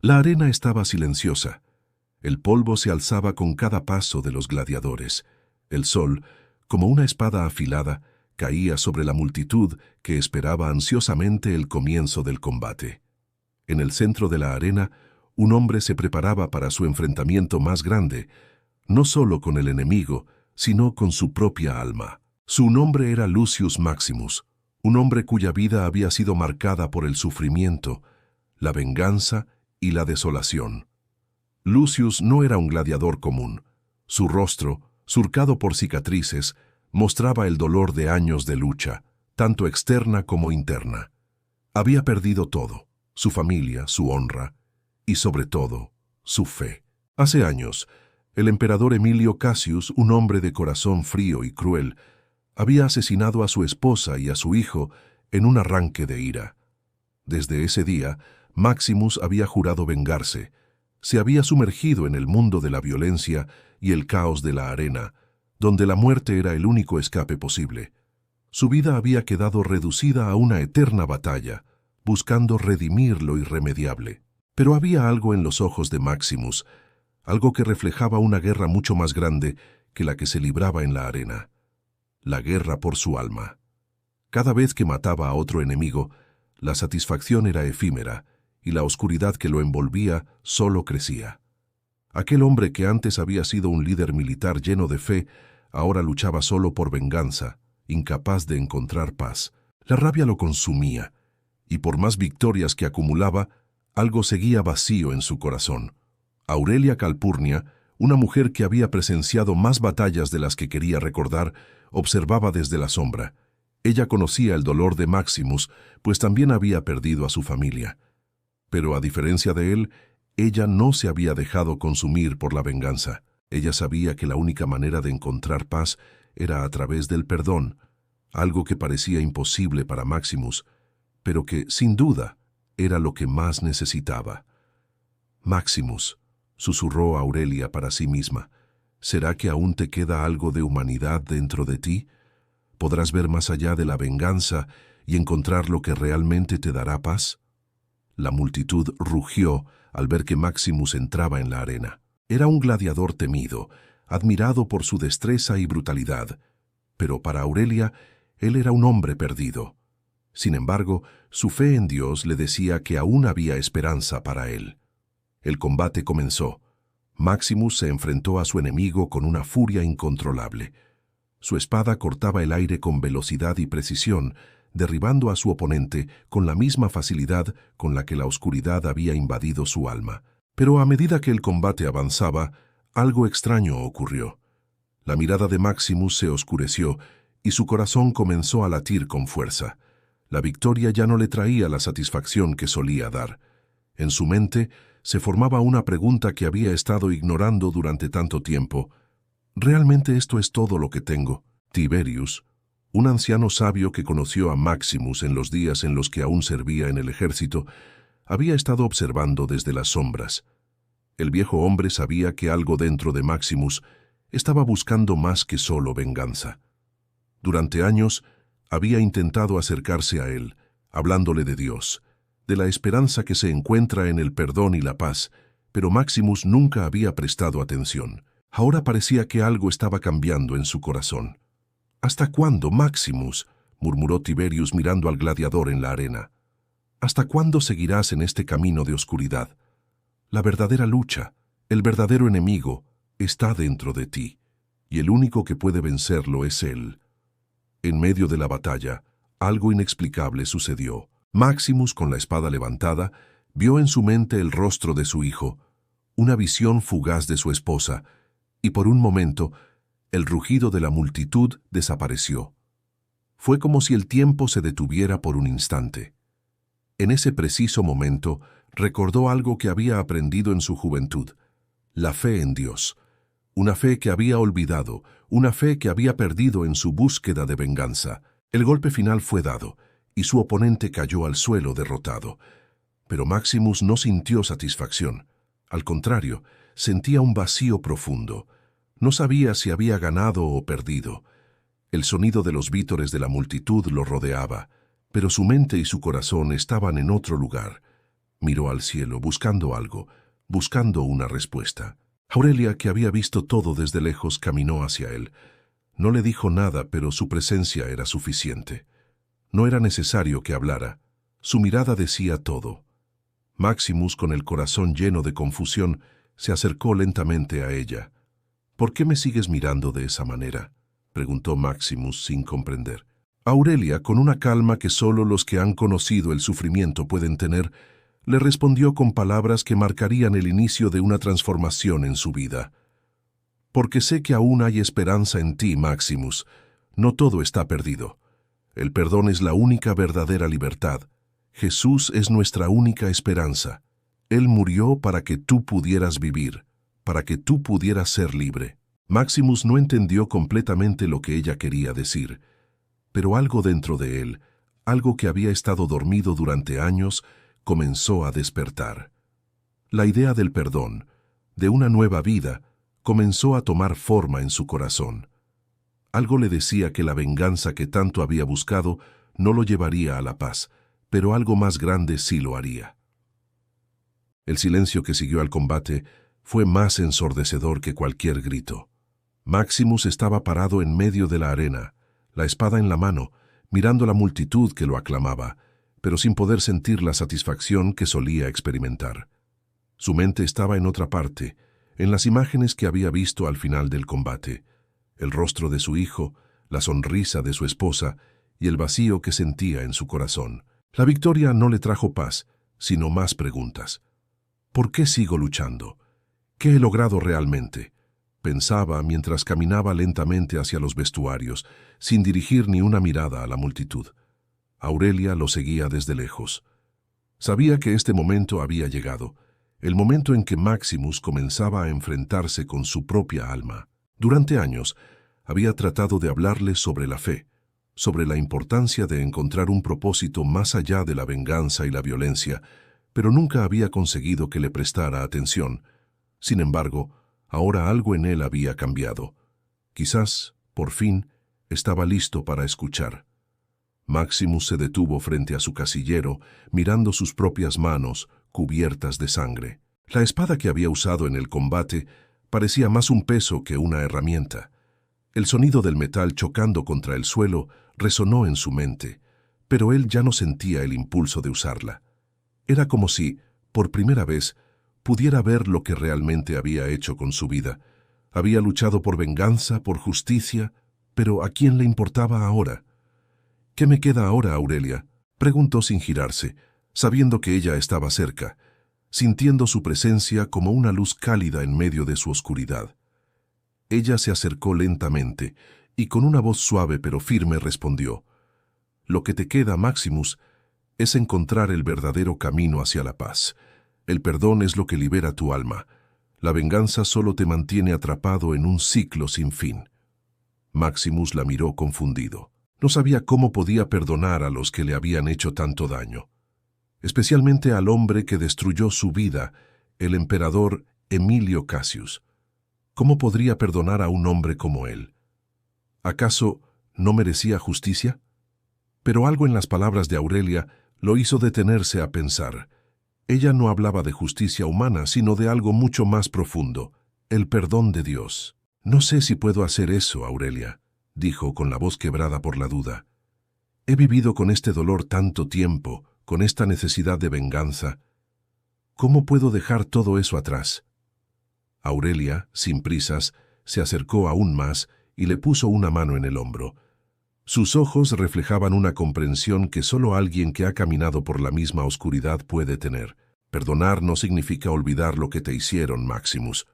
La arena estaba silenciosa. El polvo se alzaba con cada paso de los gladiadores. El sol, como una espada afilada, caía sobre la multitud que esperaba ansiosamente el comienzo del combate. En el centro de la arena, un hombre se preparaba para su enfrentamiento más grande, no solo con el enemigo, sino con su propia alma. Su nombre era Lucius Maximus, un hombre cuya vida había sido marcada por el sufrimiento, la venganza y la desolación. Lucius no era un gladiador común. Su rostro, surcado por cicatrices, mostraba el dolor de años de lucha, tanto externa como interna. Había perdido todo, su familia, su honra y, sobre todo, su fe. Hace años, el emperador Emilio Cassius, un hombre de corazón frío y cruel, había asesinado a su esposa y a su hijo en un arranque de ira. Desde ese día, Maximus había jurado vengarse. Se había sumergido en el mundo de la violencia y el caos de la arena, donde la muerte era el único escape posible. Su vida había quedado reducida a una eterna batalla, buscando redimir lo irremediable. Pero había algo en los ojos de Maximus, algo que reflejaba una guerra mucho más grande que la que se libraba en la arena. La guerra por su alma. Cada vez que mataba a otro enemigo, la satisfacción era efímera y la oscuridad que lo envolvía solo crecía. Aquel hombre que antes había sido un líder militar lleno de fe, ahora luchaba solo por venganza, incapaz de encontrar paz. La rabia lo consumía, y por más victorias que acumulaba, algo seguía vacío en su corazón. Aurelia Calpurnia, una mujer que había presenciado más batallas de las que quería recordar, observaba desde la sombra. Ella conocía el dolor de Maximus, pues también había perdido a su familia. Pero a diferencia de él, ella no se había dejado consumir por la venganza. Ella sabía que la única manera de encontrar paz era a través del perdón, algo que parecía imposible para Maximus, pero que, sin duda, era lo que más necesitaba. Maximus, susurró Aurelia para sí misma, ¿será que aún te queda algo de humanidad dentro de ti? ¿Podrás ver más allá de la venganza y encontrar lo que realmente te dará paz? La multitud rugió al ver que Maximus entraba en la arena. Era un gladiador temido, admirado por su destreza y brutalidad, pero para Aurelia él era un hombre perdido. Sin embargo, su fe en Dios le decía que aún había esperanza para él. El combate comenzó. Maximus se enfrentó a su enemigo con una furia incontrolable. Su espada cortaba el aire con velocidad y precisión, derribando a su oponente con la misma facilidad con la que la oscuridad había invadido su alma. Pero a medida que el combate avanzaba, algo extraño ocurrió. La mirada de Maximus se oscureció y su corazón comenzó a latir con fuerza. La victoria ya no le traía la satisfacción que solía dar. En su mente se formaba una pregunta que había estado ignorando durante tanto tiempo. ¿Realmente esto es todo lo que tengo? Tiberius, un anciano sabio que conoció a Maximus en los días en los que aún servía en el ejército, había estado observando desde las sombras. El viejo hombre sabía que algo dentro de Maximus estaba buscando más que solo venganza. Durante años había intentado acercarse a él, hablándole de Dios, de la esperanza que se encuentra en el perdón y la paz, pero Maximus nunca había prestado atención. Ahora parecía que algo estaba cambiando en su corazón. ¿Hasta cuándo, Maximus?, murmuró Tiberius mirando al gladiador en la arena. ¿Hasta cuándo seguirás en este camino de oscuridad? La verdadera lucha, el verdadero enemigo, está dentro de ti, y el único que puede vencerlo es él. En medio de la batalla, algo inexplicable sucedió. Maximus, con la espada levantada, vio en su mente el rostro de su hijo, una visión fugaz de su esposa, y por un momento, el rugido de la multitud desapareció. Fue como si el tiempo se detuviera por un instante. En ese preciso momento, recordó algo que había aprendido en su juventud, la fe en Dios, una fe que había olvidado, una fe que había perdido en su búsqueda de venganza. El golpe final fue dado, y su oponente cayó al suelo derrotado. Pero Maximus no sintió satisfacción. Al contrario, sentía un vacío profundo. No sabía si había ganado o perdido. El sonido de los vítores de la multitud lo rodeaba, pero su mente y su corazón estaban en otro lugar. Miró al cielo, buscando algo, buscando una respuesta. Aurelia, que había visto todo desde lejos, caminó hacia él. No le dijo nada, pero su presencia era suficiente. No era necesario que hablara. Su mirada decía todo. Maximus, con el corazón lleno de confusión, se acercó lentamente a ella. «¿Por qué me sigues mirando de esa manera?», preguntó Maximus sin comprender. Aurelia, con una calma que solo los que han conocido el sufrimiento pueden tener, le respondió con palabras que marcarían el inicio de una transformación en su vida. «Porque sé que aún hay esperanza en ti, Maximus. No todo está perdido. El perdón es la única verdadera libertad. Jesús es nuestra única esperanza. Él murió para que tú pudieras vivir, para que tú pudieras ser libre». Maximus no entendió completamente lo que ella quería decir, pero algo dentro de él, algo que había estado dormido durante años, comenzó a despertar. La idea del perdón, de una nueva vida, comenzó a tomar forma en su corazón. Algo le decía que la venganza que tanto había buscado no lo llevaría a la paz, pero algo más grande sí lo haría. El silencio que siguió al combate fue más ensordecedor que cualquier grito. Maximus estaba parado en medio de la arena, la espada en la mano, mirando la multitud que lo aclamaba, pero sin poder sentir la satisfacción que solía experimentar. Su mente estaba en otra parte, en las imágenes que había visto al final del combate, el rostro de su hijo, la sonrisa de su esposa y el vacío que sentía en su corazón. La victoria no le trajo paz, sino más preguntas. ¿Por qué sigo luchando? ¿Qué he logrado realmente?, pensaba mientras caminaba lentamente hacia los vestuarios, sin dirigir ni una mirada a la multitud. Aurelia lo seguía desde lejos. Sabía que este momento había llegado, el momento en que Maximus comenzaba a enfrentarse con su propia alma. Durante años, había tratado de hablarle sobre la fe, sobre la importancia de encontrar un propósito más allá de la venganza y la violencia, pero nunca había conseguido que le prestara atención. Sin embargo, ahora algo en él había cambiado. Quizás, por fin, estaba listo para escuchar. Maximus se detuvo frente a su casillero, mirando sus propias manos, cubiertas de sangre. La espada que había usado en el combate parecía más un peso que una herramienta. El sonido del metal chocando contra el suelo resonó en su mente, pero él ya no sentía el impulso de usarla. Era como si, por primera vez, pudiera ver lo que realmente había hecho con su vida. Había luchado por venganza, por justicia, pero ¿a quién le importaba ahora? «¿Qué me queda ahora, Aurelia?», preguntó sin girarse, sabiendo que ella estaba cerca, sintiendo su presencia como una luz cálida en medio de su oscuridad. Ella se acercó lentamente y con una voz suave pero firme respondió: «Lo que te queda, Maximus, es encontrar el verdadero camino hacia la paz. El perdón es lo que libera tu alma. La venganza solo te mantiene atrapado en un ciclo sin fin». Maximus la miró confundido. No sabía cómo podía perdonar a los que le habían hecho tanto daño, especialmente al hombre que destruyó su vida, el emperador Emilio Cassius. ¿Cómo podría perdonar a un hombre como él? ¿Acaso no merecía justicia? Pero algo en las palabras de Aurelia lo hizo detenerse a pensar. Ella no hablaba de justicia humana, sino de algo mucho más profundo, el perdón de Dios. «No sé si puedo hacer eso, Aurelia», dijo con la voz quebrada por la duda. «He vivido con este dolor tanto tiempo, con esta necesidad de venganza. ¿Cómo puedo dejar todo eso atrás?». Aurelia, sin prisas, se acercó aún más y le puso una mano en el hombro. Sus ojos reflejaban una comprensión que solo alguien que ha caminado por la misma oscuridad puede tener. Perdonar no significa olvidar lo que te hicieron, Maximus.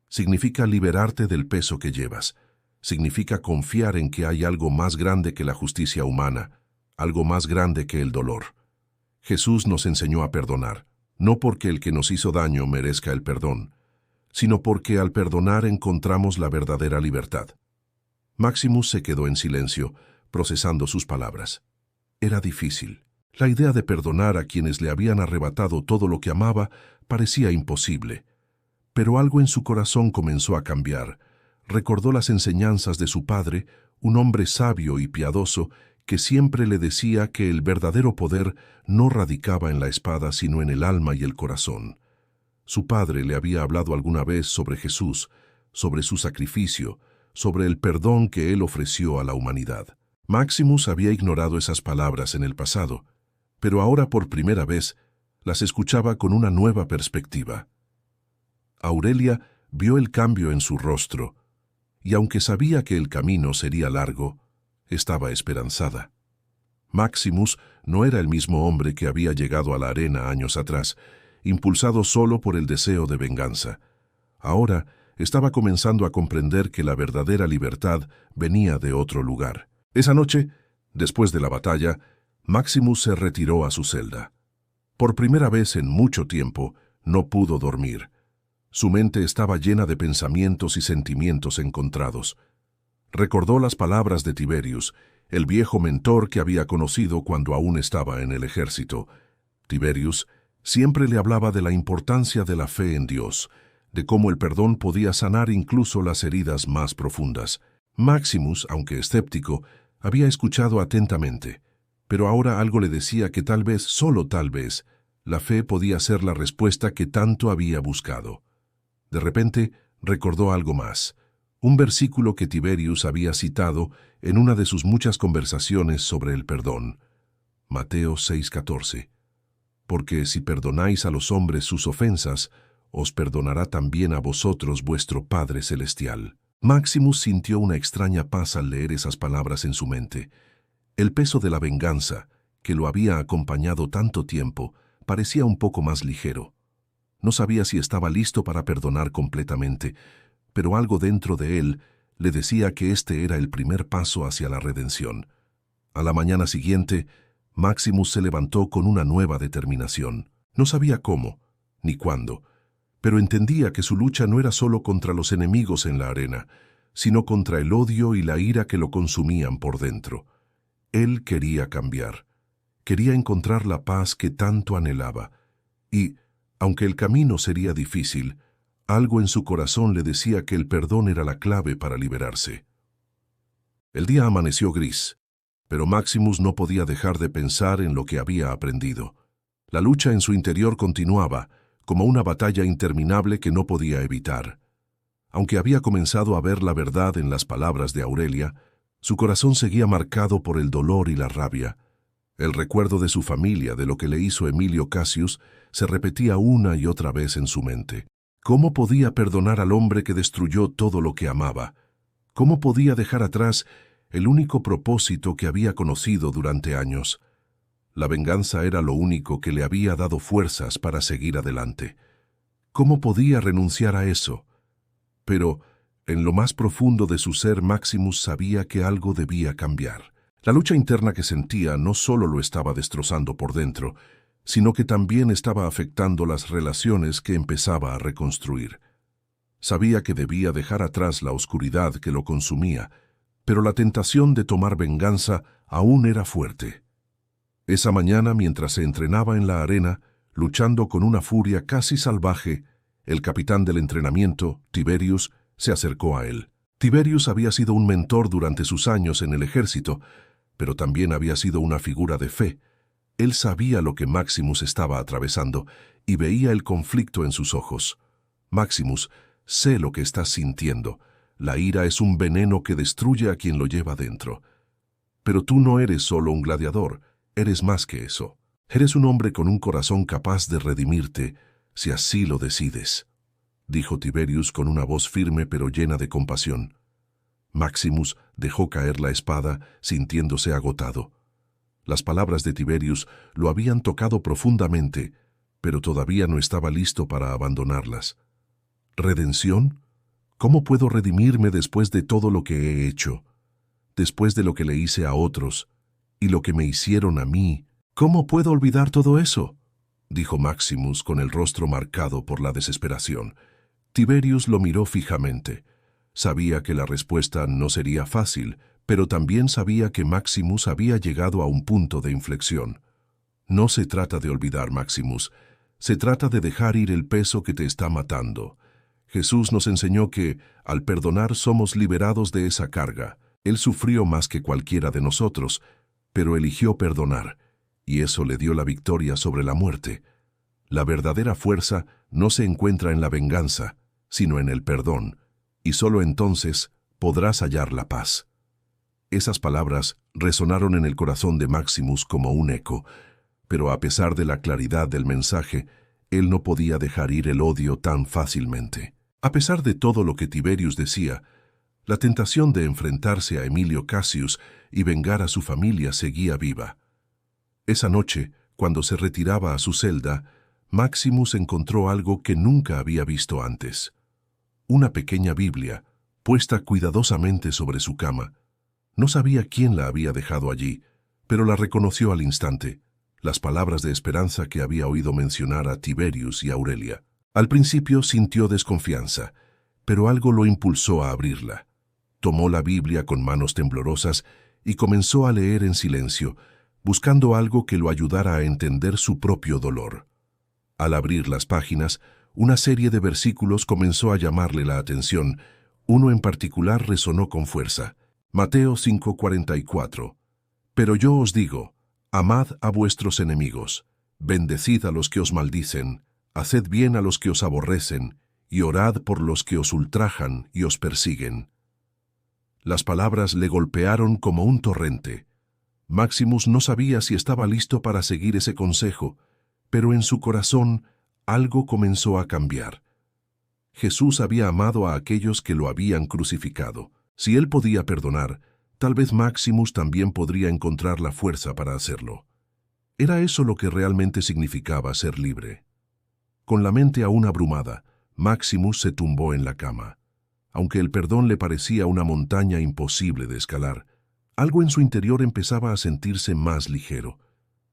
Significa liberarte del peso que llevas. Significa confiar en que hay algo más grande que la justicia humana, algo más grande que el dolor. Jesús nos enseñó a perdonar, no porque el que nos hizo daño merezca el perdón, sino porque al perdonar encontramos la verdadera libertad. Maximus se quedó en silencio, procesando sus palabras. Era difícil. La idea de perdonar a quienes le habían arrebatado todo lo que amaba parecía imposible. Pero algo en su corazón comenzó a cambiar. Recordó las enseñanzas de su padre, un hombre sabio y piadoso que siempre le decía que el verdadero poder no radicaba en la espada sino en el alma y el corazón. Su padre le había hablado alguna vez sobre Jesús, sobre su sacrificio, sobre el perdón que él ofreció a la humanidad. Maximus había ignorado esas palabras en el pasado, pero ahora por primera vez las escuchaba con una nueva perspectiva. Aurelia vio el cambio en su rostro, y aunque sabía que el camino sería largo, estaba esperanzada. Maximus no era el mismo hombre que había llegado a la arena años atrás, impulsado solo por el deseo de venganza. Ahora estaba comenzando a comprender que la verdadera libertad venía de otro lugar. Esa noche, después de la batalla, Maximus se retiró a su celda. Por primera vez en mucho tiempo, no pudo dormir. Su mente estaba llena de pensamientos y sentimientos encontrados. Recordó las palabras de Tiberius, el viejo mentor que había conocido cuando aún estaba en el ejército. Tiberius siempre le hablaba de la importancia de la fe en Dios, de cómo el perdón podía sanar incluso las heridas más profundas. Maximus, aunque escéptico, había escuchado atentamente, pero ahora algo le decía que tal vez, solo tal vez, la fe podía ser la respuesta que tanto había buscado. De repente, recordó algo más, un versículo que Tiberius había citado en una de sus muchas conversaciones sobre el perdón. Mateo 6:14. Porque si perdonáis a los hombres sus ofensas, os perdonará también a vosotros vuestro Padre Celestial. Maximus sintió una extraña paz al leer esas palabras en su mente. El peso de la venganza, que lo había acompañado tanto tiempo, parecía un poco más ligero. No sabía si estaba listo para perdonar completamente, pero algo dentro de él le decía que este era el primer paso hacia la redención. A la mañana siguiente, Maximus se levantó con una nueva determinación. No sabía cómo, ni cuándo, pero entendía que su lucha no era solo contra los enemigos en la arena, sino contra el odio y la ira que lo consumían por dentro. Él quería cambiar. Quería encontrar la paz que tanto anhelaba. Y, aunque el camino sería difícil, algo en su corazón le decía que el perdón era la clave para liberarse. El día amaneció gris, pero Maximus no podía dejar de pensar en lo que había aprendido. La lucha en su interior continuaba, como una batalla interminable que no podía evitar. Aunque había comenzado a ver la verdad en las palabras de Aurelia, su corazón seguía marcado por el dolor y la rabia. El recuerdo de su familia, de lo que le hizo Emilio Cassius, se repetía una y otra vez en su mente. ¿Cómo podía perdonar al hombre que destruyó todo lo que amaba? ¿Cómo podía dejar atrás el único propósito que había conocido durante años? La venganza era lo único que le había dado fuerzas para seguir adelante. ¿Cómo podía renunciar a eso? Pero, en lo más profundo de su ser, Maximus sabía que algo debía cambiar. La lucha interna que sentía no solo lo estaba destrozando por dentro, sino que también estaba afectando las relaciones que empezaba a reconstruir. Sabía que debía dejar atrás la oscuridad que lo consumía, pero la tentación de tomar venganza aún era fuerte. Esa mañana, mientras se entrenaba en la arena, luchando con una furia casi salvaje, el capitán del entrenamiento, Tiberius, se acercó a él. Tiberius había sido un mentor durante sus años en el ejército, pero también había sido una figura de fe. Él sabía lo que Maximus estaba atravesando y veía el conflicto en sus ojos. Maximus, sé lo que estás sintiendo. La ira es un veneno que destruye a quien lo lleva dentro. Pero tú no eres solo un gladiador. Eres más que eso. Eres un hombre con un corazón capaz de redimirte, si así lo decides, dijo Tiberius con una voz firme pero llena de compasión. Maximus dejó caer la espada, sintiéndose agotado. Las palabras de Tiberius lo habían tocado profundamente, pero todavía no estaba listo para abandonarlas. ¿Redención? ¿Cómo puedo redimirme después de todo lo que he hecho? Después de lo que le hice a otros y lo que me hicieron a mí. ¿Cómo puedo olvidar todo eso?, dijo Maximus con el rostro marcado por la desesperación. Tiberius lo miró fijamente. Sabía que la respuesta no sería fácil, pero también sabía que Maximus había llegado a un punto de inflexión. No se trata de olvidar, Maximus. Se trata de dejar ir el peso que te está matando. Jesús nos enseñó que, al perdonar, somos liberados de esa carga. Él sufrió más que cualquiera de nosotros, pero eligió perdonar, y eso le dio la victoria sobre la muerte. La verdadera fuerza no se encuentra en la venganza, sino en el perdón, y solo entonces podrás hallar la paz. Esas palabras resonaron en el corazón de Maximus como un eco, pero a pesar de la claridad del mensaje, él no podía dejar ir el odio tan fácilmente. A pesar de todo lo que Tiberius decía, la tentación de enfrentarse a Emilio Cassius y vengar a su familia seguía viva. Esa noche, cuando se retiraba a su celda, Maximus encontró algo que nunca había visto antes. Una pequeña Biblia, puesta cuidadosamente sobre su cama. No sabía quién la había dejado allí, pero la reconoció al instante, las palabras de esperanza que había oído mencionar a Tiberius y Aurelia. Al principio sintió desconfianza, pero algo lo impulsó a abrirla. Tomó la Biblia con manos temblorosas y comenzó a leer en silencio, buscando algo que lo ayudara a entender su propio dolor. Al abrir las páginas, una serie de versículos comenzó a llamarle la atención. Uno en particular resonó con fuerza. Mateo 5:44. Pero yo os digo, amad a vuestros enemigos, bendecid a los que os maldicen, haced bien a los que os aborrecen, y orad por los que os ultrajan y os persiguen. Las palabras le golpearon como un torrente. Maximus no sabía si estaba listo para seguir ese consejo, pero en su corazón algo comenzó a cambiar. Jesús había amado a aquellos que lo habían crucificado. Si él podía perdonar, tal vez Maximus también podría encontrar la fuerza para hacerlo. Era eso lo que realmente significaba ser libre. Con la mente aún abrumada, Maximus se tumbó en la cama. Aunque el perdón le parecía una montaña imposible de escalar, algo en su interior empezaba a sentirse más ligero.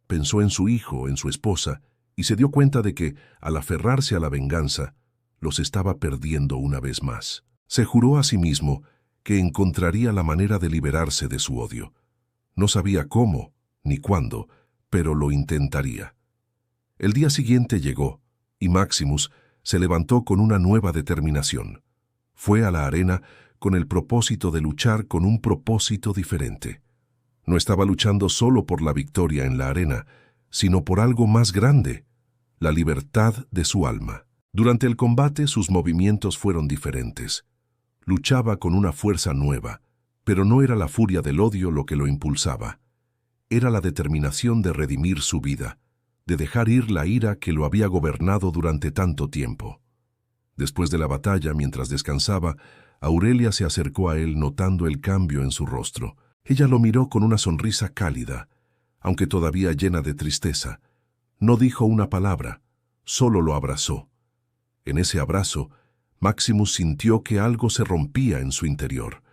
Pensó en su hijo, en su esposa, y se dio cuenta de que, al aferrarse a la venganza, los estaba perdiendo una vez más. Se juró a sí mismo que encontraría la manera de liberarse de su odio. No sabía cómo ni cuándo, pero lo intentaría. El día siguiente llegó, y Maximus se levantó con una nueva determinación. Fue a la arena con el propósito de luchar con un propósito diferente. No estaba luchando solo por la victoria en la arena, sino por algo más grande, la libertad de su alma. Durante el combate sus movimientos fueron diferentes. Luchaba con una fuerza nueva, pero no era la furia del odio lo que lo impulsaba. Era la determinación de redimir su vida, de dejar ir la ira que lo había gobernado durante tanto tiempo. Después de la batalla, mientras descansaba, Aurelia se acercó a él notando el cambio en su rostro. Ella lo miró con una sonrisa cálida, aunque todavía llena de tristeza. No dijo una palabra, solo lo abrazó. En ese abrazo, Maximus sintió que algo se rompía en su interior.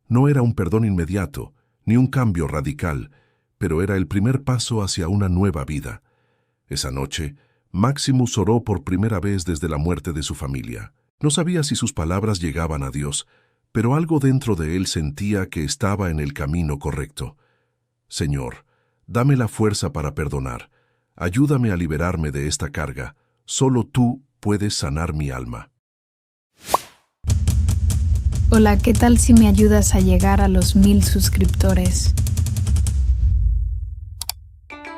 No era un perdón inmediato, ni un cambio radical, pero era el primer paso hacia una nueva vida. Esa noche, Maximus oró por primera vez desde la muerte de su familia. No sabía si sus palabras llegaban a Dios, pero algo dentro de él sentía que estaba en el camino correcto. Señor, dame la fuerza para perdonar. Ayúdame a liberarme de esta carga. Solo tú puedes sanar mi alma. Hola, ¿qué tal si me ayudas a llegar a los 1000 suscriptores?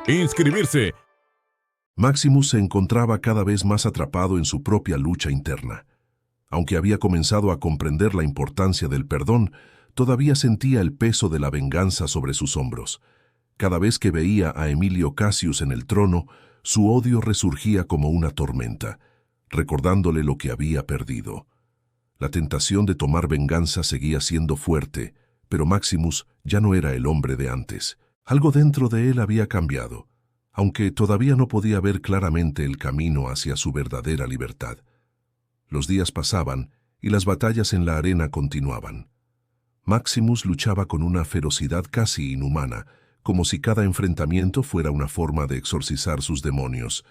Inscribirse. Maximus se encontraba cada vez más atrapado en su propia lucha interna. Aunque había comenzado a comprender la importancia del perdón, todavía sentía el peso de la venganza sobre sus hombros. Cada vez que veía a Emilio Cassius en el trono, su odio resurgía como una tormenta, recordándole lo que había perdido. La tentación de tomar venganza seguía siendo fuerte, pero Maximus ya no era el hombre de antes. Algo dentro de él había cambiado, aunque todavía no podía ver claramente el camino hacia su verdadera libertad. Los días pasaban y las batallas en la arena continuaban. Maximus luchaba con una ferocidad casi inhumana, como si cada enfrentamiento fuera una forma de exorcizar sus demonios.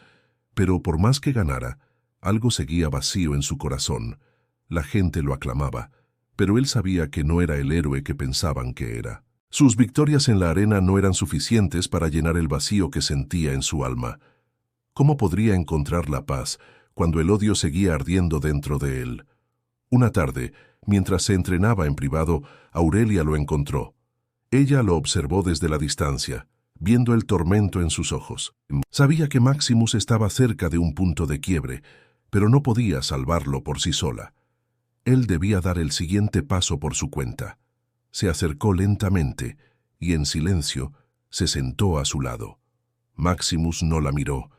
Pero por más que ganara, algo seguía vacío en su corazón. La gente lo aclamaba, pero él sabía que no era el héroe que pensaban que era. Sus victorias en la arena no eran suficientes para llenar el vacío que sentía en su alma. ¿Cómo podría encontrar la paz cuando el odio seguía ardiendo dentro de él? Una tarde, mientras se entrenaba en privado, Aurelia lo encontró. Ella lo observó desde la distancia, viendo el tormento en sus ojos. Sabía que Maximus estaba cerca de un punto de quiebre, pero no podía salvarlo por sí sola. Él debía dar el siguiente paso por su cuenta. Se acercó lentamente y, en silencio, se sentó a su lado. Maximus no la miró,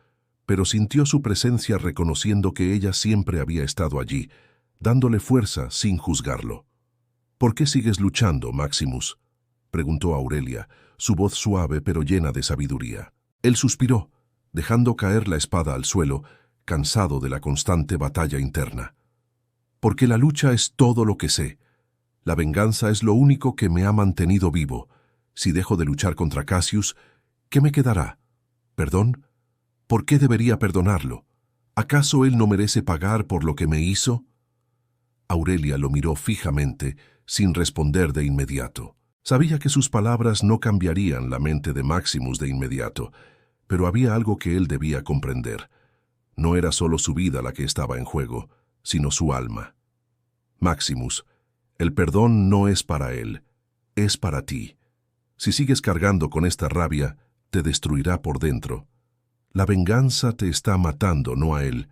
pero sintió su presencia reconociendo que ella siempre había estado allí, dándole fuerza sin juzgarlo. «¿Por qué sigues luchando, Maximus?», preguntó Aurelia, su voz suave pero llena de sabiduría. Él suspiró, dejando caer la espada al suelo, cansado de la constante batalla interna. «Porque la lucha es todo lo que sé. La venganza es lo único que me ha mantenido vivo. Si dejo de luchar contra Cassius, ¿qué me quedará? ¿Perdón? ¿Por qué debería perdonarlo? ¿Acaso él no merece pagar por lo que me hizo?». Aurelia lo miró fijamente, sin responder de inmediato. Sabía que sus palabras no cambiarían la mente de Maximus de inmediato, pero había algo que él debía comprender. No era solo su vida la que estaba en juego, sino su alma. «Maximus, el perdón no es para él, es para ti. Si sigues cargando con esta rabia, te destruirá por dentro. La venganza te está matando, no a él.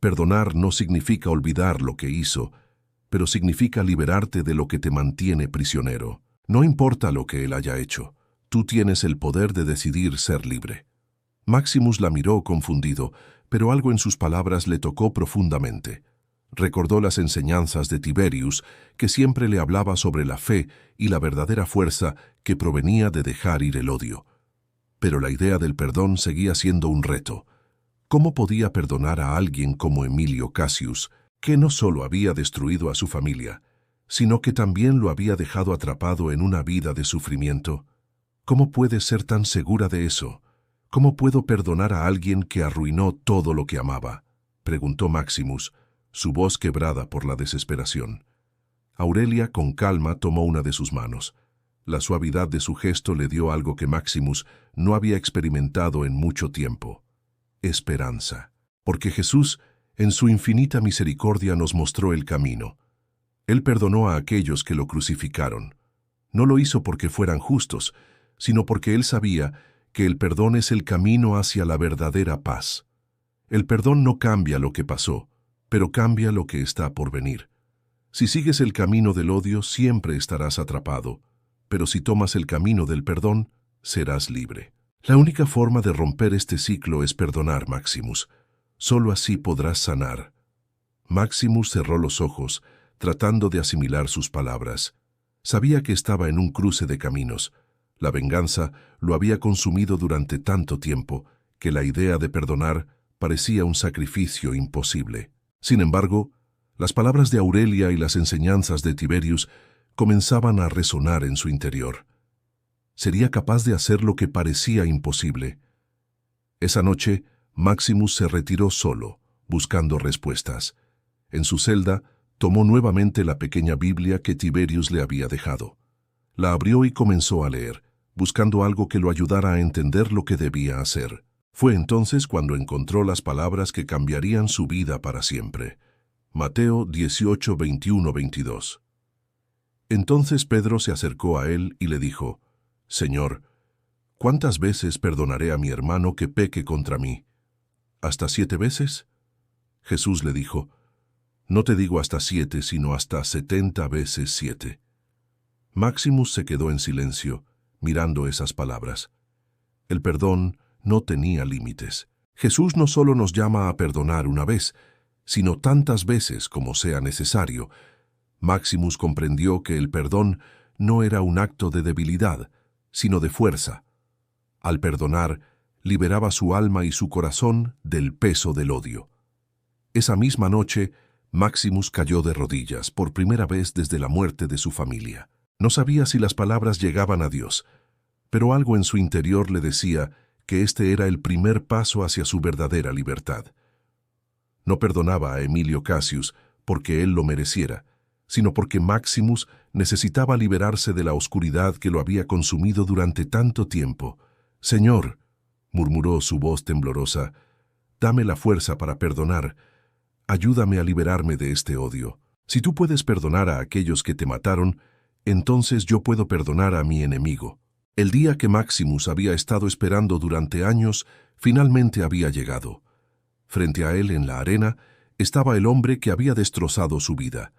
Perdonar no significa olvidar lo que hizo, pero significa liberarte de lo que te mantiene prisionero. No importa lo que él haya hecho, tú tienes el poder de decidir ser libre». Maximus la miró confundido, pero algo en sus palabras le tocó profundamente. Recordó las enseñanzas de Tiberius, que siempre le hablaba sobre la fe y la verdadera fuerza que provenía de dejar ir el odio. Pero la idea del perdón seguía siendo un reto. ¿Cómo podía perdonar a alguien como Emilio Cassius, que no solo había destruido a su familia, sino que también lo había dejado atrapado en una vida de sufrimiento? ¿Cómo puede ser tan segura de eso? ¿Cómo puedo perdonar a alguien que arruinó todo lo que amaba?, preguntó Maximus, su voz quebrada por la desesperación. Aurelia, con calma, tomó una de sus manos. La suavidad de su gesto le dio algo que Maximus no había experimentado en mucho tiempo: esperanza. Porque Jesús, en su infinita misericordia, nos mostró el camino. Él perdonó a aquellos que lo crucificaron. No lo hizo porque fueran justos, sino porque él sabía que el perdón es el camino hacia la verdadera paz. El perdón no cambia lo que pasó, pero cambia lo que está por venir. Si sigues el camino del odio, siempre estarás atrapado, pero si tomas el camino del perdón, serás libre. La única forma de romper este ciclo es perdonar, Maximus. Solo así podrás sanar. Maximus cerró los ojos, tratando de asimilar sus palabras. Sabía que estaba en un cruce de caminos. La venganza lo había consumido durante tanto tiempo que la idea de perdonar parecía un sacrificio imposible. Sin embargo, las palabras de Aurelia y las enseñanzas de Tiberius comenzaban a resonar en su interior. Sería capaz de hacer lo que parecía imposible. Esa noche, Maximus se retiró solo, buscando respuestas. En su celda, tomó nuevamente la pequeña Biblia que Tiberius le había dejado. La abrió y comenzó a leer, buscando algo que lo ayudara a entender lo que debía hacer. Fue entonces cuando encontró las palabras que cambiarían su vida para siempre. Mateo 18, 21, 22. Entonces Pedro se acercó a él y le dijo: «Señor, ¿cuántas veces perdonaré a mi hermano que peque contra mí? ¿Hasta 7 veces?» Jesús le dijo: «No te digo hasta 7, sino hasta 70 veces 7». Maximus se quedó en silencio, mirando esas palabras. El perdón no tenía límites. Jesús no solo nos llama a perdonar una vez, sino tantas veces como sea necesario. Maximus comprendió que el perdón no era un acto de debilidad, sino de fuerza. Al perdonar, liberaba su alma y su corazón del peso del odio. Esa misma noche, Maximus cayó de rodillas por primera vez desde la muerte de su familia. No sabía si las palabras llegaban a Dios, pero algo en su interior le decía que este era el primer paso hacia su verdadera libertad. No perdonaba a Emilio Cassius porque él lo mereciera, sino porque Maximus necesitaba liberarse de la oscuridad que lo había consumido durante tanto tiempo. «Señor», murmuró su voz temblorosa, «dame la fuerza para perdonar. Ayúdame a liberarme de este odio. Si tú puedes perdonar a aquellos que te mataron, entonces yo puedo perdonar a mi enemigo. El día que Maximus había estado esperando durante años, finalmente había llegado. Frente a él en la arena estaba el hombre que había destrozado su vida,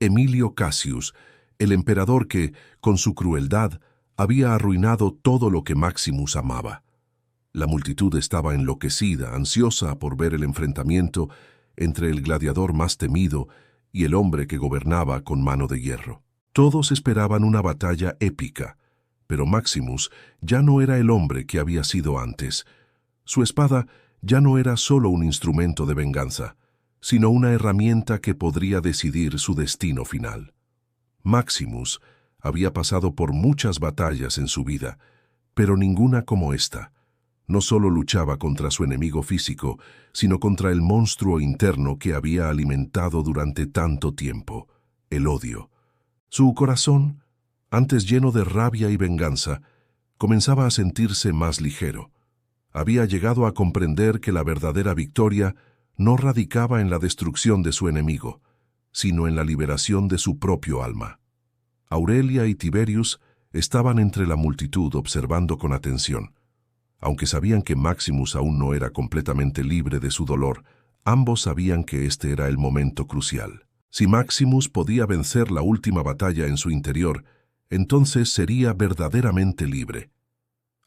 Emilio Cassius, el emperador que, con su crueldad, había arruinado todo lo que Maximus amaba. La multitud estaba enloquecida, ansiosa por ver el enfrentamiento entre el gladiador más temido y el hombre que gobernaba con mano de hierro. Todos esperaban una batalla épica, pero Maximus ya no era el hombre que había sido antes. Su espada ya no era solo un instrumento de venganza, sino una herramienta que podría decidir su destino final. Maximus había pasado por muchas batallas en su vida, pero ninguna como esta. No solo luchaba contra su enemigo físico, sino contra el monstruo interno que había alimentado durante tanto tiempo, el odio. Su corazón, antes lleno de rabia y venganza, comenzaba a sentirse más ligero. Había llegado a comprender que la verdadera victoria no radicaba en la destrucción de su enemigo, sino en la liberación de su propio alma. Aurelia y Tiberius estaban entre la multitud observando con atención. Aunque sabían que Maximus aún no era completamente libre de su dolor, ambos sabían que este era el momento crucial. Si Maximus podía vencer la última batalla en su interior, entonces sería verdaderamente libre.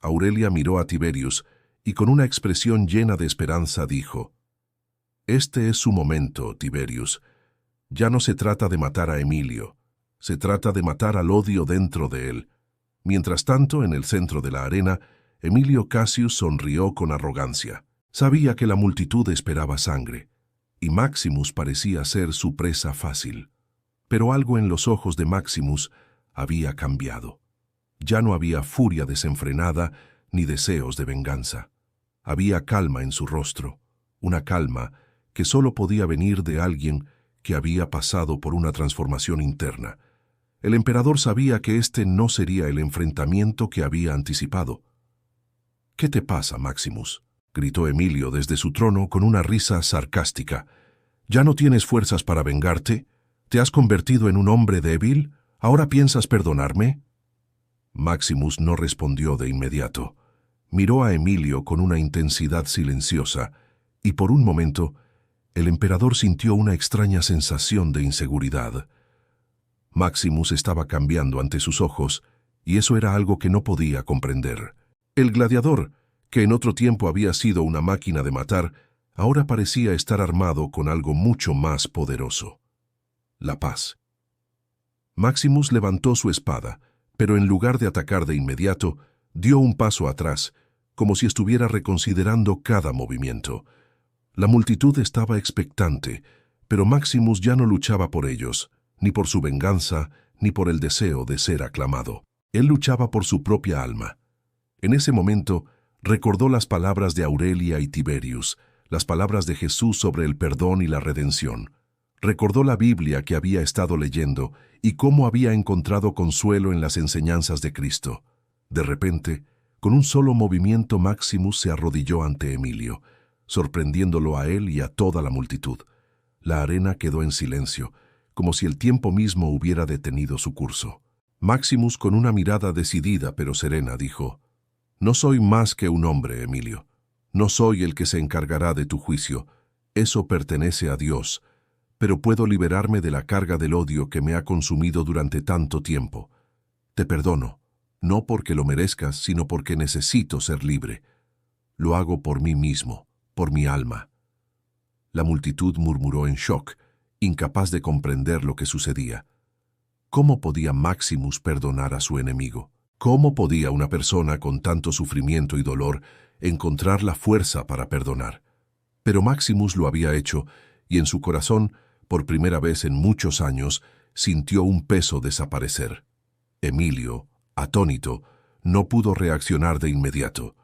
Aurelia miró a Tiberius y con una expresión llena de esperanza dijo: «Este es su momento, Tiberius. Ya no se trata de matar a Emilio, se trata de matar al odio dentro de él». Mientras tanto, en el centro de la arena, Emilio Cassius sonrió con arrogancia. Sabía que la multitud esperaba sangre, y Maximus parecía ser su presa fácil. Pero algo en los ojos de Maximus había cambiado. Ya no había furia desenfrenada ni deseos de venganza. Había calma en su rostro, una calma que solo podía venir de alguien que había pasado por una transformación interna. El emperador sabía que este no sería el enfrentamiento que había anticipado. «¿Qué te pasa, Maximus?», gritó Emilio desde su trono con una risa sarcástica. «¿Ya no tienes fuerzas para vengarte? ¿Te has convertido en un hombre débil? ¿Ahora piensas perdonarme?». Maximus no respondió de inmediato. Miró a Emilio con una intensidad silenciosa, y por un momento, el emperador sintió una extraña sensación de inseguridad. Maximus estaba cambiando ante sus ojos, y eso era algo que no podía comprender. El gladiador, que en otro tiempo había sido una máquina de matar, ahora parecía estar armado con algo mucho más poderoso: la paz. Maximus levantó su espada, pero en lugar de atacar de inmediato, dio un paso atrás, como si estuviera reconsiderando cada movimiento. La multitud estaba expectante, pero Maximus ya no luchaba por ellos, ni por su venganza, ni por el deseo de ser aclamado. Él luchaba por su propia alma. En ese momento, recordó las palabras de Aurelia y Tiberius, las palabras de Jesús sobre el perdón y la redención. Recordó la Biblia que había estado leyendo y cómo había encontrado consuelo en las enseñanzas de Cristo. De repente, con un solo movimiento, Maximus se arrodilló ante Emilio, sorprendiéndolo a él y a toda la multitud. La arena quedó en silencio, como si el tiempo mismo hubiera detenido su curso. Maximus, con una mirada decidida pero serena, dijo: «No soy más que un hombre, Emilio. No soy el que se encargará de tu juicio. Eso pertenece a Dios. Pero puedo liberarme de la carga del odio que me ha consumido durante tanto tiempo. Te perdono, no porque lo merezcas, sino porque necesito ser libre. Lo hago por mí mismo, por mi alma». La multitud murmuró en shock, incapaz de comprender lo que sucedía. ¿Cómo podía Maximus perdonar a su enemigo? ¿Cómo podía una persona con tanto sufrimiento y dolor encontrar la fuerza para perdonar? Pero Maximus lo había hecho, y en su corazón, por primera vez en muchos años, sintió un peso desaparecer. Emilio, atónito, no pudo reaccionar de inmediato.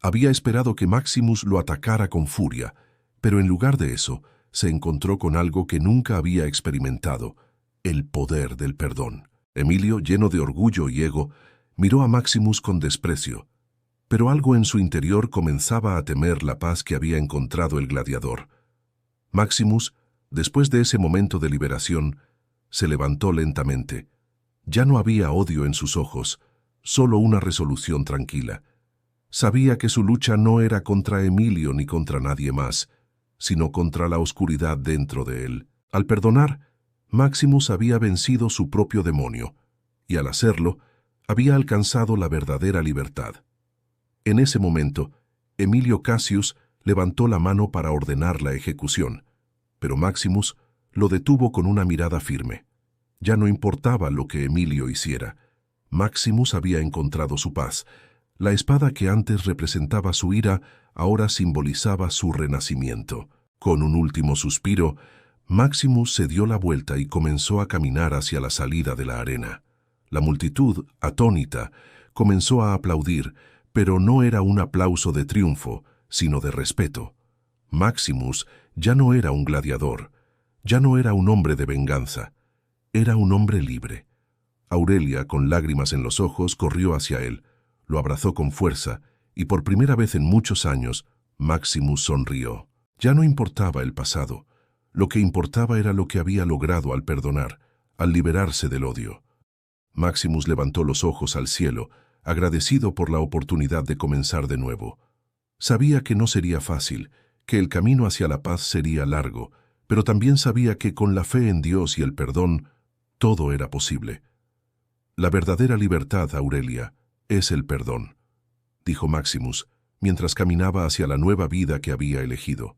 Había esperado que Maximus lo atacara con furia, pero en lugar de eso, se encontró con algo que nunca había experimentado: el poder del perdón. Emilio, lleno de orgullo y ego, miró a Maximus con desprecio, pero algo en su interior comenzaba a temer la paz que había encontrado el gladiador. Maximus, después de ese momento de liberación, se levantó lentamente. Ya no había odio en sus ojos, solo una resolución tranquila. Sabía que su lucha no era contra Emilio ni contra nadie más, sino contra la oscuridad dentro de él. Al perdonar, Maximus había vencido su propio demonio, y al hacerlo, había alcanzado la verdadera libertad. En ese momento, Emilio Cassius levantó la mano para ordenar la ejecución, pero Maximus lo detuvo con una mirada firme. Ya no importaba lo que Emilio hiciera. Maximus había encontrado su paz. La espada que antes representaba su ira ahora simbolizaba su renacimiento. Con un último suspiro, Maximus se dio la vuelta y comenzó a caminar hacia la salida de la arena. La multitud, atónita, comenzó a aplaudir, pero no era un aplauso de triunfo, sino de respeto. Maximus ya no era un gladiador, ya no era un hombre de venganza, era un hombre libre. Aurelia, con lágrimas en los ojos, corrió hacia él, lo abrazó con fuerza, y por primera vez en muchos años, Maximus sonrió. Ya no importaba el pasado, lo que importaba era lo que había logrado al perdonar, al liberarse del odio. Maximus levantó los ojos al cielo, agradecido por la oportunidad de comenzar de nuevo. Sabía que no sería fácil, que el camino hacia la paz sería largo, pero también sabía que con la fe en Dios y el perdón, todo era posible. La verdadera libertad, Aurelia, es el perdón, dijo Maximus, mientras caminaba hacia la nueva vida que había elegido.